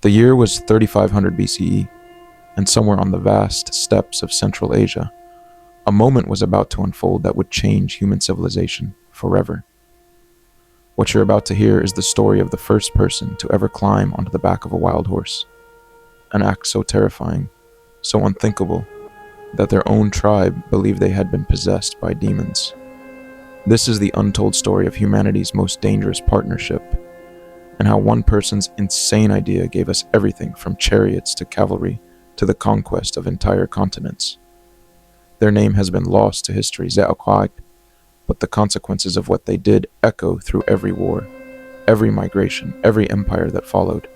The year was 3500 BCE, and somewhere on the vast steppes of Central Asia, a moment was about to unfold that would change human civilization forever. What you're about to hear is the story of the first person to ever climb onto the back of a wild horse, an act so terrifying, so unthinkable, that their own tribe believed they had been possessed by demons. This is the untold story of humanity's most dangerous partnership, and how one person's insane idea gave us everything from chariots to cavalry to the conquest of entire continents. Their name has been lost to history, Za'Aqa'ik, but the consequences of what they did echo through every war, every migration, every empire that followed.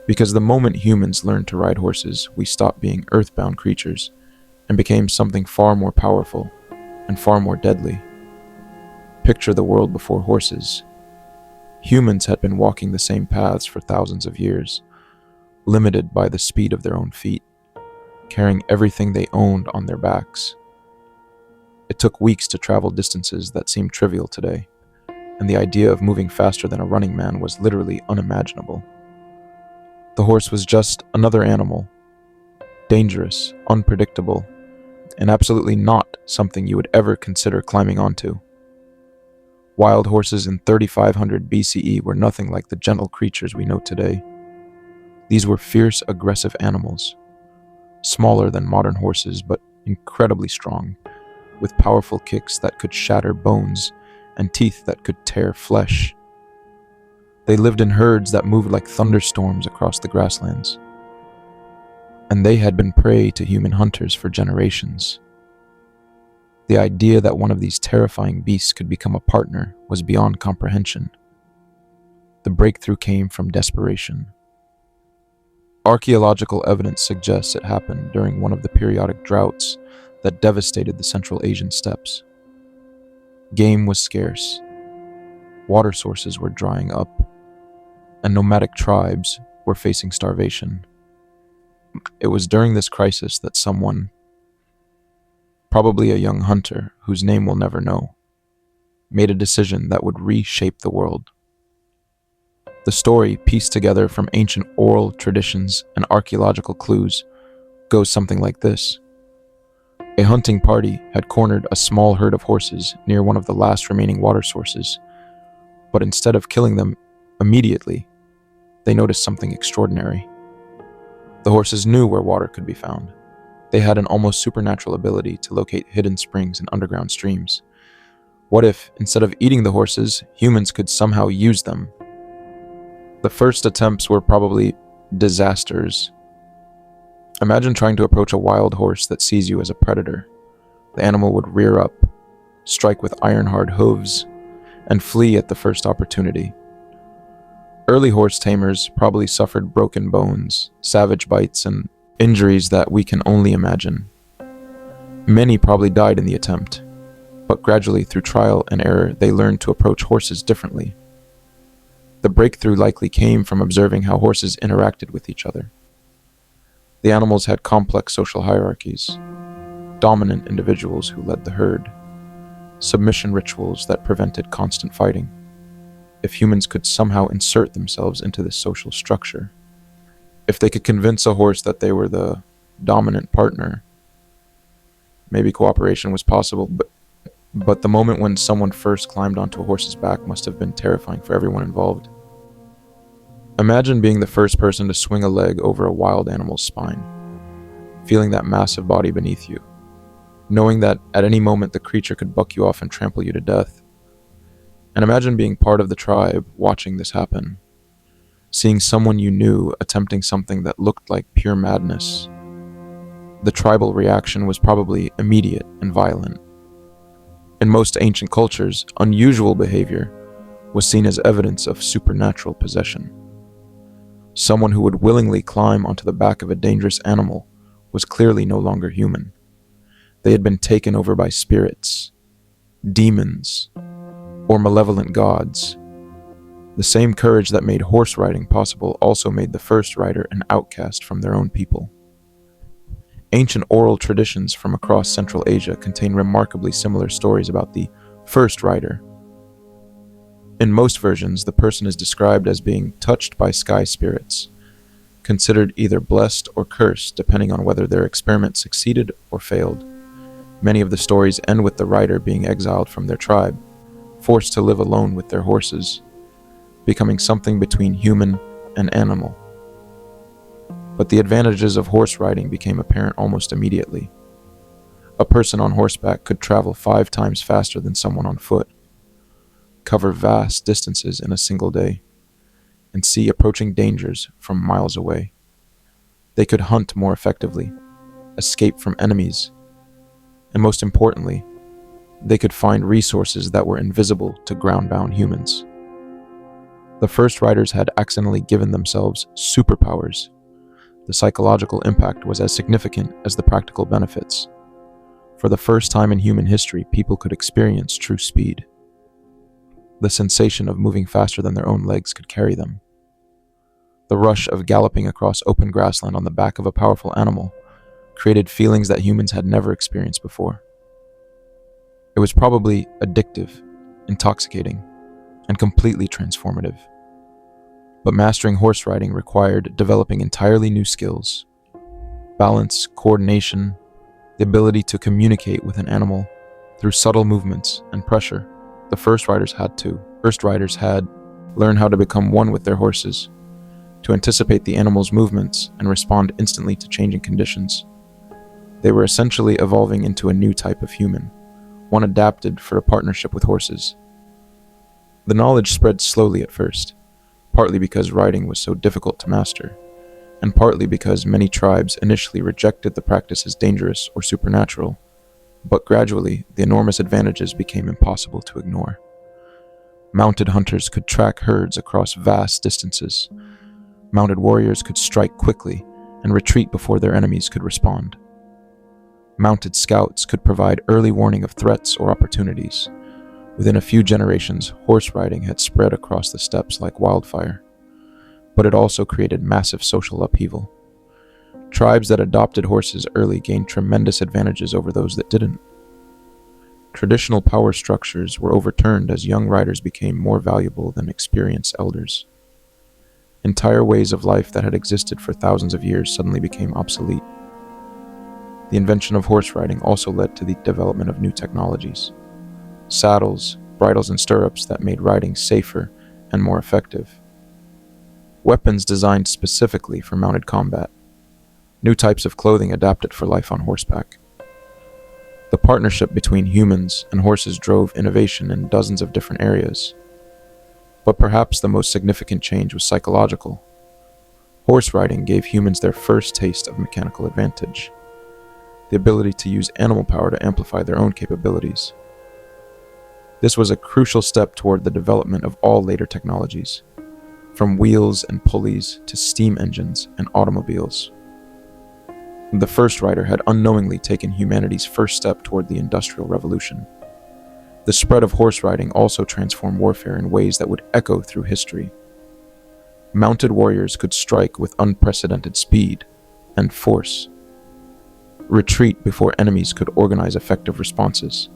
Because the moment humans learned to ride horses, we stopped being earthbound creatures and became something far more powerful and far more deadly. Picture the world before horses. Humans had been walking the same paths for thousands of years, limited by the speed of their own feet, carrying everything they owned on their backs. It took weeks to travel distances that seem trivial today, and the idea of moving faster than a running man was literally unimaginable. The horse was just another animal, dangerous, unpredictable, and absolutely not something you would ever consider climbing onto. Wild horses in 3500 BCE were nothing like the gentle creatures we know today. These were fierce, aggressive animals, smaller than modern horses, but incredibly strong, with powerful kicks that could shatter bones and teeth that could tear flesh. They lived in herds that moved like thunderstorms across the grasslands, and they had been prey to human hunters for generations. The idea that one of these terrifying beasts could become a partner was beyond comprehension. The breakthrough came from desperation. Archaeological evidence suggests it happened during one of the periodic droughts that devastated the Central Asian steppes. Game was scarce, water sources were drying up, and nomadic tribes were facing starvation. It was during this crisis that someone, probably a young hunter whose name we'll never know, made a decision that would reshape the world. The story, pieced together from ancient oral traditions and archaeological clues, goes something like this. A hunting party had cornered a small herd of horses near one of the last remaining water sources, but instead of killing them immediately, they noticed something extraordinary. The horses knew where water could be found. They had an almost supernatural ability to locate hidden springs and underground streams. What if, instead of eating the horses, humans could somehow use them? The first attempts were probably disasters. Imagine trying to approach a wild horse that sees you as a predator. The animal would rear up, strike with iron-hard hooves, and flee at the first opportunity. Early horse tamers probably suffered broken bones, savage bites, and injuries that we can only imagine. Many probably died in the attempt, but gradually through trial and error they learned to approach horses differently. The breakthrough likely came from observing how horses interacted with each other. The animals had complex social hierarchies, dominant individuals who led the herd, submission rituals that prevented constant fighting. If humans could somehow insert themselves into this social structure, if they could convince a horse that they were the dominant partner, maybe cooperation was possible, but the moment when someone first climbed onto a horse's back must have been terrifying for everyone involved. Imagine being the first person to swing a leg over a wild animal's spine, feeling that massive body beneath you, knowing that at any moment the creature could buck you off and trample you to death. And imagine being part of the tribe watching this happen, seeing someone you knew attempting something that looked like pure madness. The tribal reaction was probably immediate and violent. In most ancient cultures, unusual behavior was seen as evidence of supernatural possession. Someone who would willingly climb onto the back of a dangerous animal was clearly no longer human. They had been taken over by spirits, demons, or malevolent gods. The same courage that made horse riding possible also made the first rider an outcast from their own people. Ancient oral traditions from across Central Asia contain remarkably similar stories about the first rider. In most versions, the person is described as being touched by sky spirits, considered either blessed or cursed depending on whether their experiment succeeded or failed. Many of the stories end with the rider being exiled from their tribe, forced to live alone with their horses, becoming something between human and animal. But the advantages of horse riding became apparent almost immediately. A person on horseback could travel 5 times faster than someone on foot, cover vast distances in a single day, and see approaching dangers from miles away. They could hunt more effectively, escape from enemies, and most importantly, they could find resources that were invisible to ground-bound humans. The first riders had accidentally given themselves superpowers. The psychological impact was as significant as the practical benefits. For the first time in human history, people could experience true speed. The sensation of moving faster than their own legs could carry them. The rush of galloping across open grassland on the back of a powerful animal created feelings that humans had never experienced before. It was probably addictive, intoxicating, and completely transformative. But mastering horse riding required developing entirely new skills: balance, coordination, the ability to communicate with an animal through subtle movements and pressure. The first riders had learned how to become one with their horses, to anticipate the animal's movements and respond instantly to changing conditions. They were essentially evolving into a new type of human, one adapted for a partnership with horses. The knowledge spread slowly at first, partly because riding was so difficult to master, and partly because many tribes initially rejected the practice as dangerous or supernatural, but gradually the enormous advantages became impossible to ignore. Mounted hunters could track herds across vast distances. Mounted warriors could strike quickly and retreat before their enemies could respond. Mounted scouts could provide early warning of threats or opportunities. Within a few generations, horse riding had spread across the steppes like wildfire, but it also created massive social upheaval. Tribes that adopted horses early gained tremendous advantages over those that didn't. Traditional power structures were overturned as young riders became more valuable than experienced elders. Entire ways of life that had existed for thousands of years suddenly became obsolete. The invention of horse riding also led to the development of new technologies: saddles, bridles, and stirrups that made riding safer and more effective. Weapons designed specifically for mounted combat. New types of clothing adapted for life on horseback. The partnership between humans and horses drove innovation in dozens of different areas. But perhaps the most significant change was psychological. Horse riding gave humans their first taste of mechanical advantage, the ability to use animal power to amplify their own capabilities. This was a crucial step toward the development of all later technologies, from wheels and pulleys to steam engines and automobiles. The first rider had unknowingly taken humanity's first step toward the Industrial Revolution. The spread of horse riding also transformed warfare in ways that would echo through history. Mounted warriors could strike with unprecedented speed and force, retreat before enemies could organize effective responses,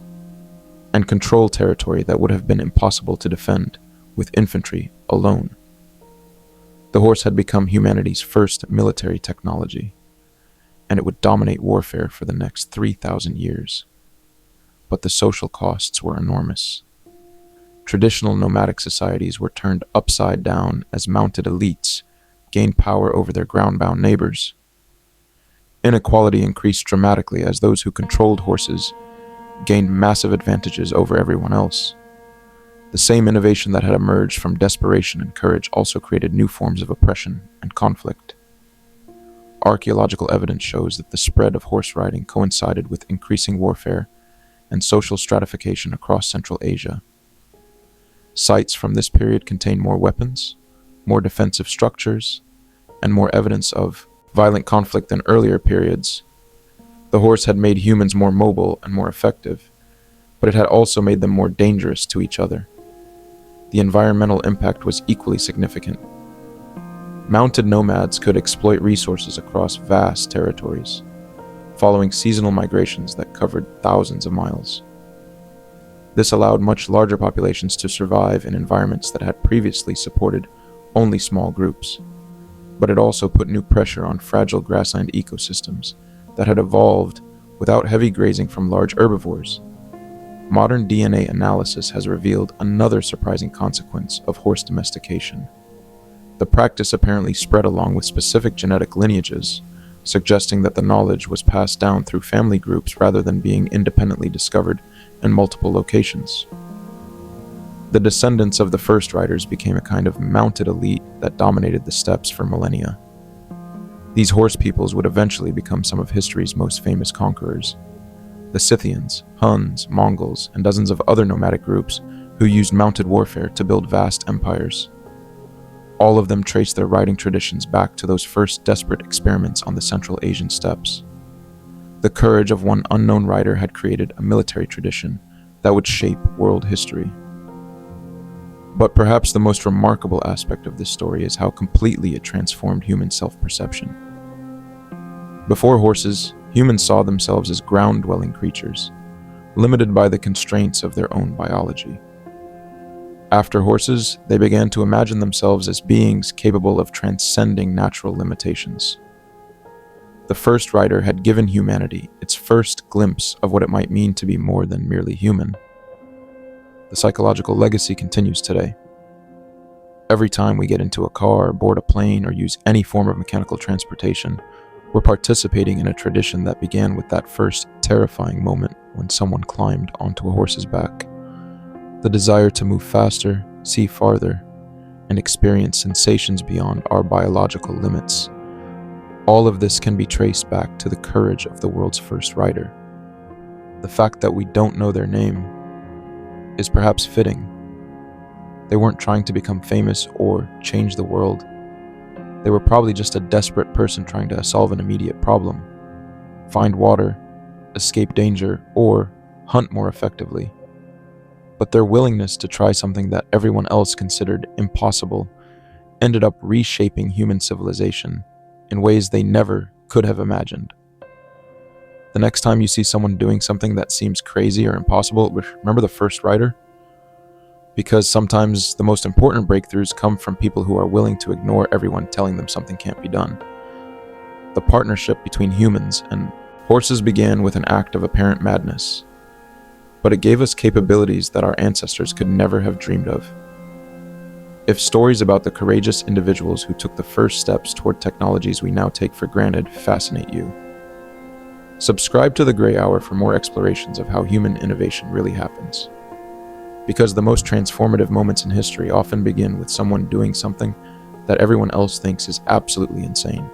and control territory that would have been impossible to defend with infantry alone. The horse had become humanity's first military technology, and it would dominate warfare for the next 3,000 years. But the social costs were enormous. Traditional nomadic societies were turned upside down as mounted elites gained power over their ground-bound neighbors. Inequality increased dramatically as those who controlled horses gained massive advantages over everyone else. The same innovation that had emerged from desperation and courage also created new forms of oppression and conflict. Archaeological evidence shows that the spread of horse riding coincided with increasing warfare and social stratification across Central Asia. Sites from this period contain more weapons, more defensive structures, and more evidence of violent conflict than earlier periods. The horse had made humans more mobile and more effective, but it had also made them more dangerous to each other. The environmental impact was equally significant. Mounted nomads could exploit resources across vast territories, following seasonal migrations that covered thousands of miles. This allowed much larger populations to survive in environments that had previously supported only small groups. but it also put new pressure on fragile grassland ecosystems that had evolved without heavy grazing from large herbivores. Modern DNA analysis has revealed another surprising consequence of horse domestication. The practice apparently spread along with specific genetic lineages, suggesting that the knowledge was passed down through family groups rather than being independently discovered in multiple locations. The descendants of the first riders became a kind of mounted elite that dominated the steppes for millennia. These horse peoples would eventually become some of history's most famous conquerors. The Scythians, Huns, Mongols, and dozens of other nomadic groups who used mounted warfare to build vast empires. All of them trace their riding traditions back to those first desperate experiments on the Central Asian steppes. The courage of one unknown rider had created a military tradition that would shape world history. But perhaps the most remarkable aspect of this story is how completely it transformed human self-perception. Before horses, humans saw themselves as ground-dwelling creatures, limited by the constraints of their own biology. After horses, they began to imagine themselves as beings capable of transcending natural limitations. The first rider had given humanity its first glimpse of what it might mean to be more than merely human. The psychological legacy continues today. Every time we get into a car, board a plane, or use any form of mechanical transportation, we're participating in a tradition that began with that first terrifying moment when someone climbed onto a horse's back. The desire to move faster, see farther, and experience sensations beyond our biological limits. All of this can be traced back to the courage of the world's first rider. The fact that we don't know their name is perhaps fitting. They weren't trying to become famous or change the world. They were probably just a desperate person trying to solve an immediate problem, find water, escape danger, or hunt more effectively. But their willingness to try something that everyone else considered impossible ended up reshaping human civilization in ways they never could have imagined. The next time you see someone doing something that seems crazy or impossible, remember the first rider? Because sometimes the most important breakthroughs come from people who are willing to ignore everyone telling them something can't be done. The partnership between humans and horses began with an act of apparent madness, but it gave us capabilities that our ancestors could never have dreamed of. If stories about the courageous individuals who took the first steps toward technologies we now take for granted fascinate you, subscribe to The Gray Hour for more explorations of how human innovation really happens. Because the most transformative moments in history often begin with someone doing something that everyone else thinks is absolutely insane.